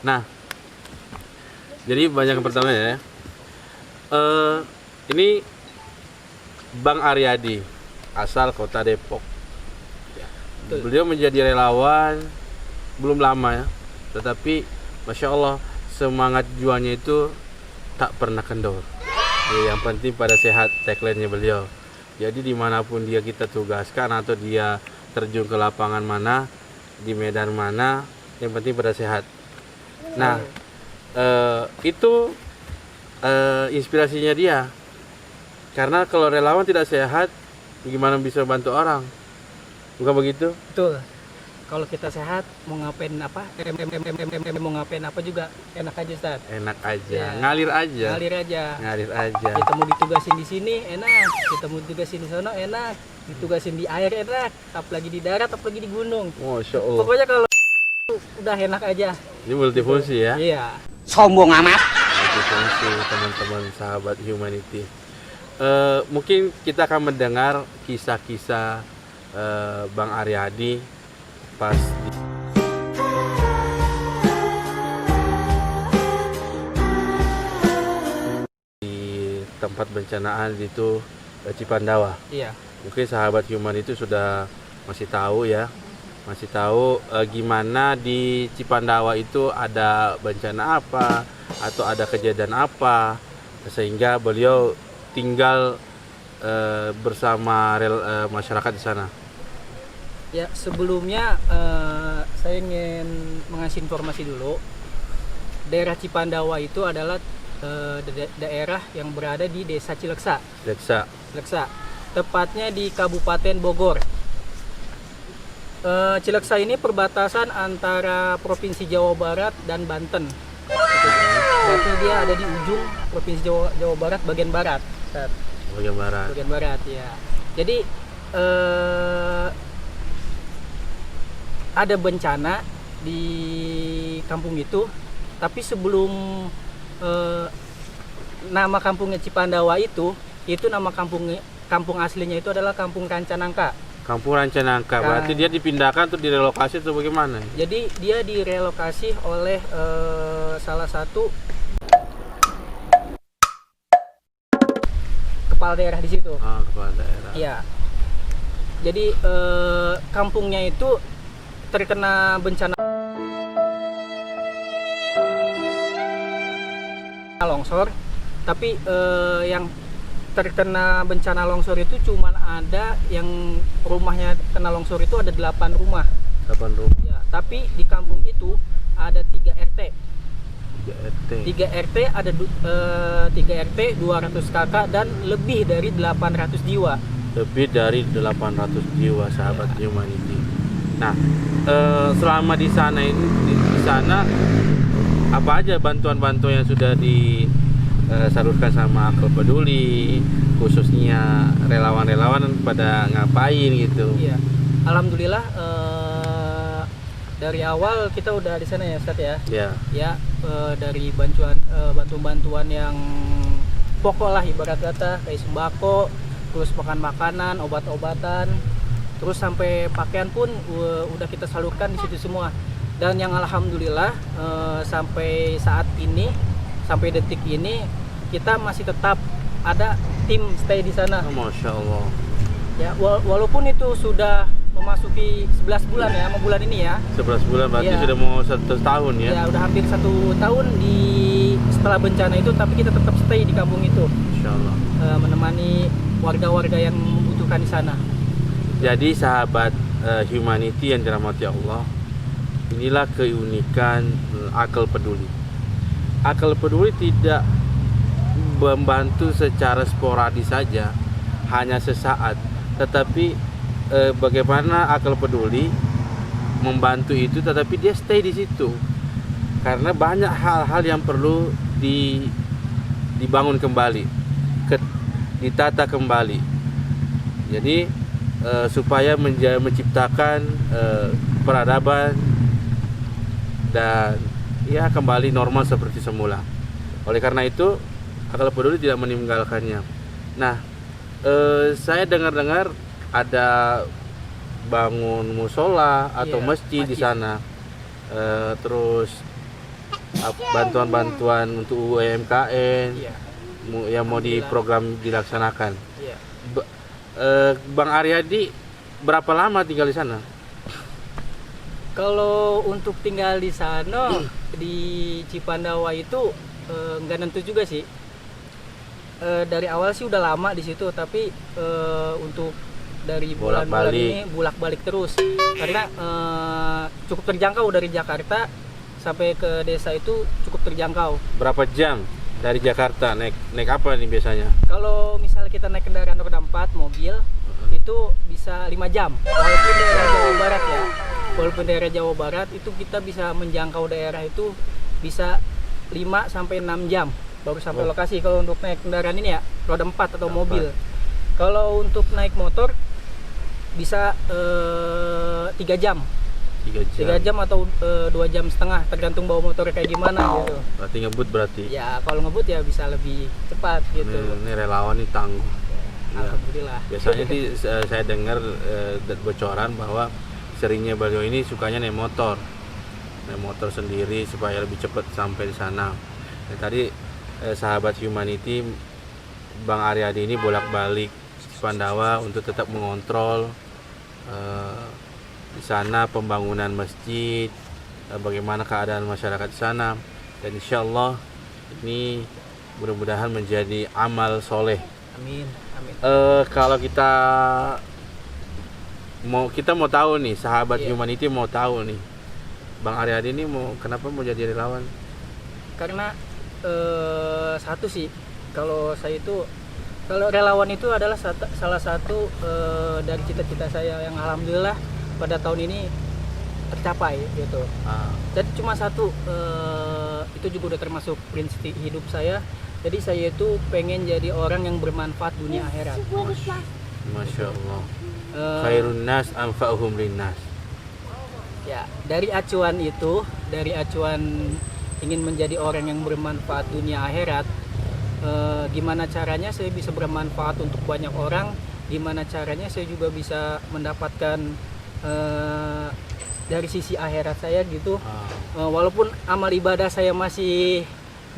Nah, jadi banyak yang pertama ya. Ini Bang Aryadi, asal kota Depok. Beliau menjadi relawan belum lama ya, tetapi Masya Allah semangat juangnya itu tak pernah kendor. Ya, yang penting pada sehat, tagline-nya beliau. Jadi dimanapun dia kita tugaskan atau dia terjun ke lapangan mana, di medan mana, yang penting pada sehat. Nah, itu inspirasinya dia. Karena kalau relawan tidak sehat, gimana bisa bantu orang? Bukan begitu? Betul. Kalau kita sehat mau ngapain apa? Mau ngapain apa juga enak aja, Ustaz. Enak aja, Ya. ngalir aja. Ngalir aja. Ngalir aja. Kita mau ditugasin di sini enak, kita mau ditugasin di sana enak, ditugasin di air enak, apalagi di darat, apalagi di gunung. Masya Allah. Pokoknya kalau udah enak aja. Ini multifungsi ya. Iya. Sombong amat. Multifungsi teman-teman sahabat humanity. Mungkin kita akan mendengar kisah-kisah Bang Aryadi pas di tempat bencanaan itu Cipandawa. Iya. Mungkin sahabat human itu sudah masih tahu ya, masih tahu gimana di Cipandawa itu ada bencana apa atau ada kejadian apa sehingga beliau tinggal bersama masyarakat di sana. Ya, sebelumnya saya ingin mengasih informasi dulu. Daerah Cipandawa itu adalah daerah yang berada di Desa Cileksa. Cileksa, tepatnya di Kabupaten Bogor. Cileksa ini perbatasan antara Provinsi Jawa Barat dan Banten. Berarti dia ada di ujung Provinsi Jawa Barat bagian barat. Bagian barat. Bagian barat ya. Jadi ada bencana di kampung itu, tapi sebelum nama kampungnya Cipandawa itu nama kampung aslinya itu adalah Kampung Rancanangka. Kampung Rancanangka. Berarti dia dipindahkan atau direlokasi atau bagaimana? Jadi dia direlokasi oleh salah satu kepala daerah di situ. Kepala daerah. Iya. Jadi kampungnya itu terkena bencana longsor, tapi yang terkena bencana longsor itu cuman ada yang rumahnya kena longsor itu ada 8 rumah. 8 rumah. Ya, tapi di kampung itu ada 3 RT. 3 RT. 3 RT ada 3 RT 200 kakak dan lebih dari 800 jiwa. Lebih dari 800 jiwa sahabat humanity. Nah, selama di sana di sana apa aja bantuan-bantuan yang sudah disalurkan sama Akal Peduli, khususnya relawan-relawan pada ngapain gitu? Iya, alhamdulillah dari awal kita udah di sana ya, Ustaz ya. Ya. Ya, dari bantuan-bantuan yang pokok lah ibarat kata kayak sembako, terus makanan, obat-obatan, terus sampai pakaian pun udah kita salurkan di situ semua. Dan yang alhamdulillah sampai saat ini, sampai detik ini kita masih tetap ada tim stay di sana. Masya Allah. Ya, walaupun itu sudah memasuki 11 bulan ya, sama bulan ini ya. 11 bulan berarti Ya. sudah mau 1 tahun ya? Ya, udah hampir 1 tahun setelah bencana itu, tapi kita tetap stay di kampung itu. Insya Allah. Menemani warga-warga yang membutuhkan di sana. Jadi sahabat humanity yang dirahmati Allah, inilah keunikan Akal Peduli. Akal Peduli tidak membantu secara sporadis saja, hanya sesaat, tetapi bagaimana Akal Peduli membantu itu, tetapi dia stay di situ karena banyak hal-hal yang perlu dibangun kembali, ditata kembali. Jadi supaya menciptakan peradaban dan ya kembali normal seperti semula. Oleh karena itu Akal Peduli tidak meninggalkannya. Nah, saya dengar-dengar ada bangun musola atau Iya, masjid di masjid. sana. Terus bantuan-bantuan untuk UMKM Iya, yang mau di Alhamdulillah. program dilaksanakan. iya. Bang Aryadi berapa lama tinggal di sana? Kalau untuk tinggal di sana di Cipandawa itu nggak nentu juga sih. Dari awal sih udah lama di situ, tapi untuk dari bulan-bulan Bolak-balik. ini bolak-balik terus karena cukup terjangkau dari Jakarta sampai ke desa itu cukup terjangkau. Berapa jam dari Jakarta naik apa nih biasanya? Kalau misalnya kita naik kendaraan roda 4 mobil itu bisa 5 jam. Walaupun daerah Jawa Barat ya. Walaupun daerah Jawa Barat itu kita bisa menjangkau daerah itu bisa 5 sampai 6 jam baru sampai Oh. lokasi. Kalau untuk naik kendaraan ini ya roda 4 atau Roda mobil. Kalau untuk naik motor bisa 3 jam. 3 jam. 3 jam atau 2,5 jam tergantung bawa motornya kayak gimana gitu. Berarti ngebut berarti. Ya kalau ngebut ya bisa lebih cepat gitu. Ini relawan nih tangguh. Ya. Alhamdulillah. Biasanya sih saya dengar bocoran bahwa seringnya beliau ini sukanya naik motor sendiri supaya lebih cepat sampai di sana. Dan tadi sahabat Humanity Bang Aryadi ini bolak-balik Pandawa untuk tetap mengontrol di sana pembangunan masjid, bagaimana keadaan masyarakat di sana, dan insya Allah ini mudah-mudahan menjadi amal soleh. Amin. Amin. Kalau kita mau tahu nih, sahabat Iya. Humanity mau tahu nih, Bang Aryadi ini kenapa mau jadi relawan? Karena satu sih, kalau saya itu kalau relawan itu adalah salah satu dari cita-cita saya yang alhamdulillah pada tahun ini tercapai gitu. Jadi cuma satu, itu juga udah termasuk prinsip hidup saya. Jadi saya itu pengen jadi orang yang bermanfaat dunia akhirat. Masya Allah. Eh, Khairun nas anfa'uhum linnas. Ya, dari acuan itu, dari acuan ingin menjadi orang yang bermanfaat dunia akhirat, gimana caranya saya bisa bermanfaat untuk banyak orang, gimana caranya saya juga bisa mendapatkan dari sisi akhirat saya gitu. Walaupun amal ibadah saya masih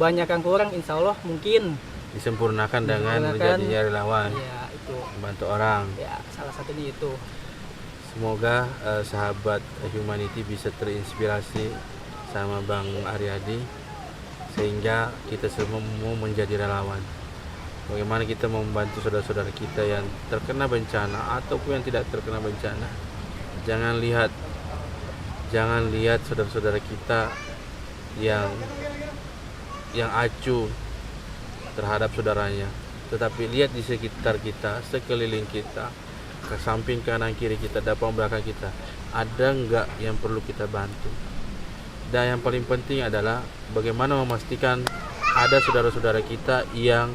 banyak yang kurang, insya Allah mungkin Disempurnakan dengan Disempurnakan. menjadi relawan, ya itu membantu orang. ya salah satunya itu. Semoga sahabat Humanity bisa terinspirasi sama Bang Aryadi sehingga kita semua mau menjadi relawan. Bagaimana kita membantu saudara-saudara kita yang terkena bencana ataupun yang tidak terkena bencana. Jangan lihat saudara-saudara kita yang acuh terhadap saudaranya, tetapi lihat di sekitar kita, sekeliling kita, ke samping kanan kiri kita, depan belakang kita, ada enggak yang perlu kita bantu. Dan yang paling penting adalah bagaimana memastikan ada saudara-saudara kita yang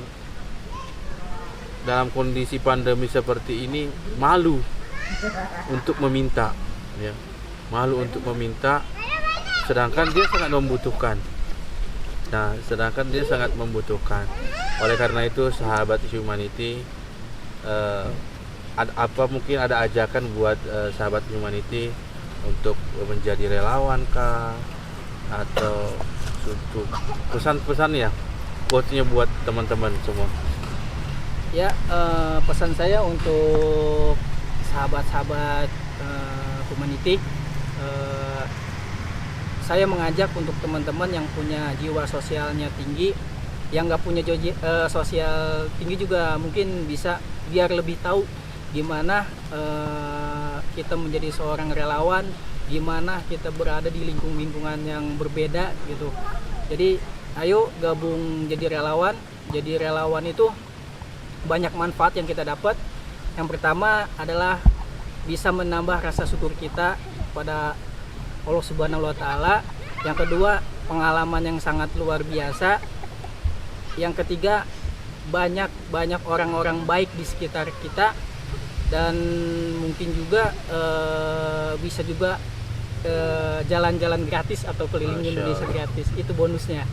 dalam kondisi pandemi seperti ini malu untuk meminta, ya, malu untuk meminta, sedangkan dia sangat membutuhkan. Nah, sedangkan dia sangat membutuhkan. Oleh karena itu, sahabat Humanity, mungkin ada ajakan buat sahabat Humanity untuk menjadi relawan kah, atau untuk pesan-pesan ya, quotes-nya buat teman-teman semua. Ya, pesan saya untuk sahabat-sahabat Humanity, saya mengajak untuk teman-teman yang punya jiwa sosialnya tinggi, yang nggak punya sosial tinggi juga mungkin bisa, biar lebih tahu gimana kita menjadi seorang relawan, gimana kita berada di lingkungan yang berbeda gitu. Jadi ayo gabung jadi relawan. Jadi relawan itu banyak manfaat yang kita dapat. Yang pertama adalah bisa menambah rasa syukur kita pada Allah Subhanahu wa taala. Yang kedua, pengalaman yang sangat luar biasa. Yang ketiga, banyak orang-orang baik di sekitar kita, dan mungkin juga bisa juga jalan-jalan gratis atau keliling Masya Indonesia Allah. gratis. Itu bonusnya.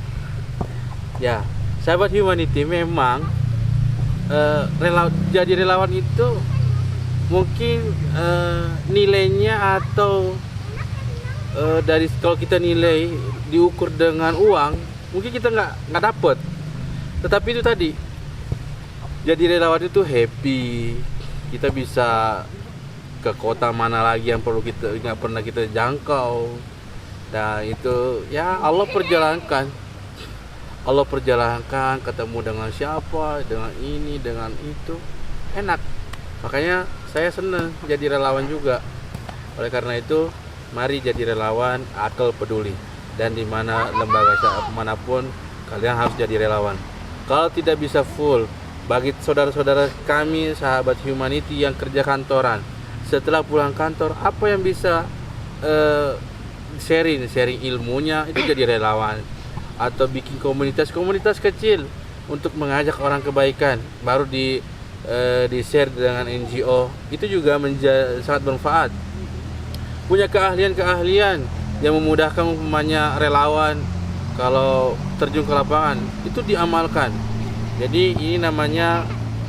Ya, sahabat Humanity, memang jadi relawan itu mungkin nilainya atau dari kalau kita nilai diukur dengan uang, mungkin kita nggak dapet. Tetapi itu tadi, jadi relawan itu happy, kita bisa ke kota mana lagi yang perlu kita nggak pernah kita jangkau. Dan itu ya Allah perjalankan, ketemu dengan siapa, dengan ini, dengan itu, enak. Makanya saya senang jadi relawan juga. Oleh karena itu, mari jadi relawan Akal Peduli. Dan di mana lembaga manapun kalian harus jadi relawan. Kalau tidak bisa full, bagi saudara-saudara kami sahabat humanity yang kerja kantoran, setelah pulang kantor apa yang bisa sharing ilmunya, itu jadi relawan. Atau bikin komunitas kecil untuk mengajak orang kebaikan, baru di share dengan NGO, itu juga sangat bermanfaat. Punya keahlian yang memudahkan umpamanya relawan kalau terjun ke lapangan, itu diamalkan. Jadi ini namanya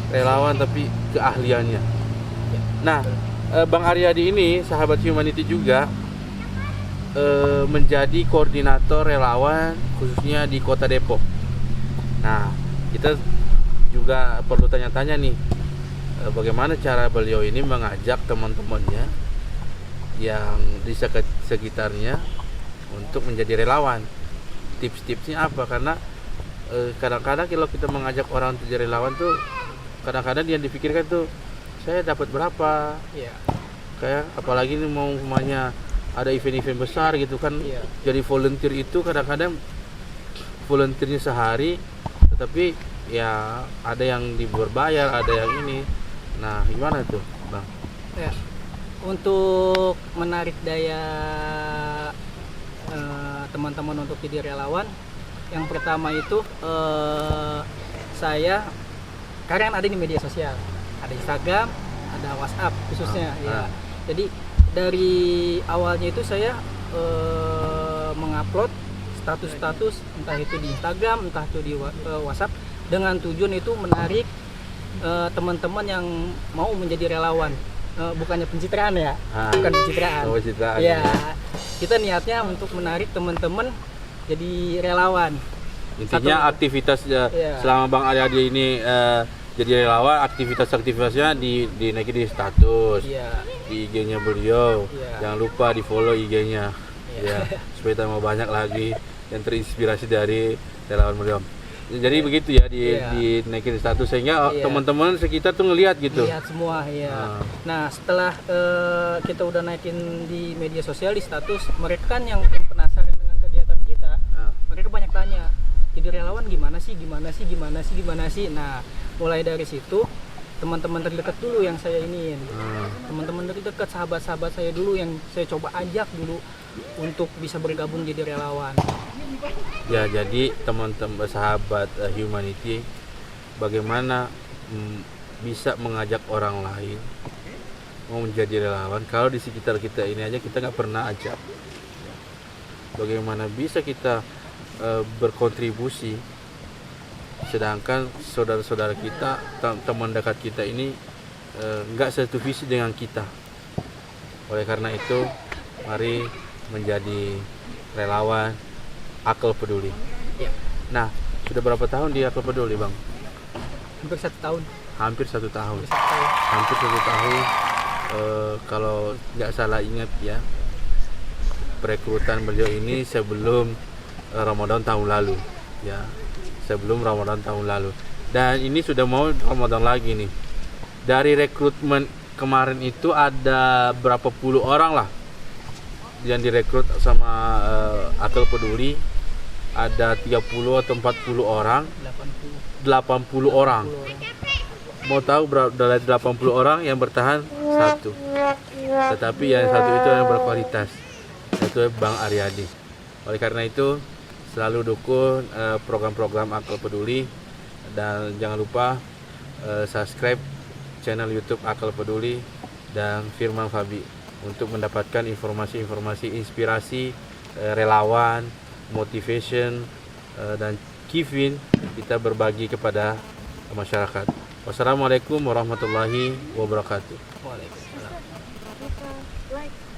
relawan tapi keahliannya. Nah, Bang Aryadi ini sahabat humanity juga menjadi koordinator relawan khususnya di Kota Depok. Nah, kita juga perlu tanya-tanya nih, bagaimana cara beliau ini mengajak teman-temannya yang di sekitarnya untuk menjadi relawan. Tips-tipsnya apa? Karena kadang-kadang kalau kita mengajak orang untuk jadi relawan tuh, kadang-kadang yang dipikirkan tuh, saya dapat berapa? Iya. Kayak apalagi ini mau umpamanya ada event-event besar gitu kan. Iya. Jadi volunteer itu kadang-kadang volunteernya sehari, tetapi ya ada yang berbayar, ada yang ini. Nah, gimana tuh, Bang? Ya, untuk menarik daya teman-teman untuk jadi relawan, yang pertama itu saya karena ada di media sosial, ada Instagram, ada WhatsApp khususnya. Ya. Jadi dari awalnya itu saya mengupload status-status, entah itu di Instagram, entah itu di WhatsApp, dengan tujuan itu menarik teman-teman yang mau menjadi relawan. Bukannya pencitraan ya, bukan pencitraan. Ya, kita niatnya untuk menarik teman-teman jadi relawan. Intinya aktivitasnya selama Bang Aryadi ini jadi relawan, aktivitasnya dinaikin di status, di IG-nya beliau. Jangan lupa di follow IG-nya, ya, supaya tambah banyak lagi yang terinspirasi dari relawan beliau. Jadi begitu ya, dinaikin status sehingga teman-teman sekitar tuh ngelihat gitu. Lihat semua, ya. Nah, setelah kita udah naikin di media sosial, di status, mereka kan yang penasaran dengan kegiatan kita, mereka banyak tanya, jadi relawan gimana sih? Nah, mulai dari situ teman-teman terdekat dulu yang saya iniin. Teman-teman terdekat, sahabat-sahabat saya dulu yang saya coba ajak dulu untuk bisa bergabung jadi relawan. Ya, jadi teman-teman sahabat humanity, bagaimana bisa mengajak orang lain mau menjadi relawan kalau di sekitar kita ini aja kita nggak pernah ajak. Bagaimana bisa kita berkontribusi sedangkan saudara-saudara kita, teman dekat kita ini nggak satu visi dengan kita. Oleh karena itu, mari menjadi relawan Akal Peduli. Ya. Nah, sudah berapa tahun di Akal Peduli, Bang? Hampir 1 tahun. Hampir satu tahun. Kalau nggak salah ingat ya, perekrutan beliau ini sebelum Ramadan tahun lalu, ya, sebelum Ramadan tahun lalu. Dan ini sudah mau Ramadan lagi nih. Dari rekrutmen kemarin itu ada berapa puluh orang lah yang direkrut sama Akal Peduli. Ada 30 atau 40 orang, 80 orang. Mau tahu dari 80 orang yang bertahan satu, tetapi yang satu itu yang berkualitas, yaitu Bang Aryadi. Oleh karena itu, selalu dukung program-program Akal Peduli, dan jangan lupa subscribe channel YouTube Akal Peduli dan Firman Fabi untuk mendapatkan informasi-informasi inspirasi relawan, motivation, dan giving kita berbagi kepada masyarakat. Wassalamualaikum warahmatullahi wabarakatuh. Waalaikumsalam. Like.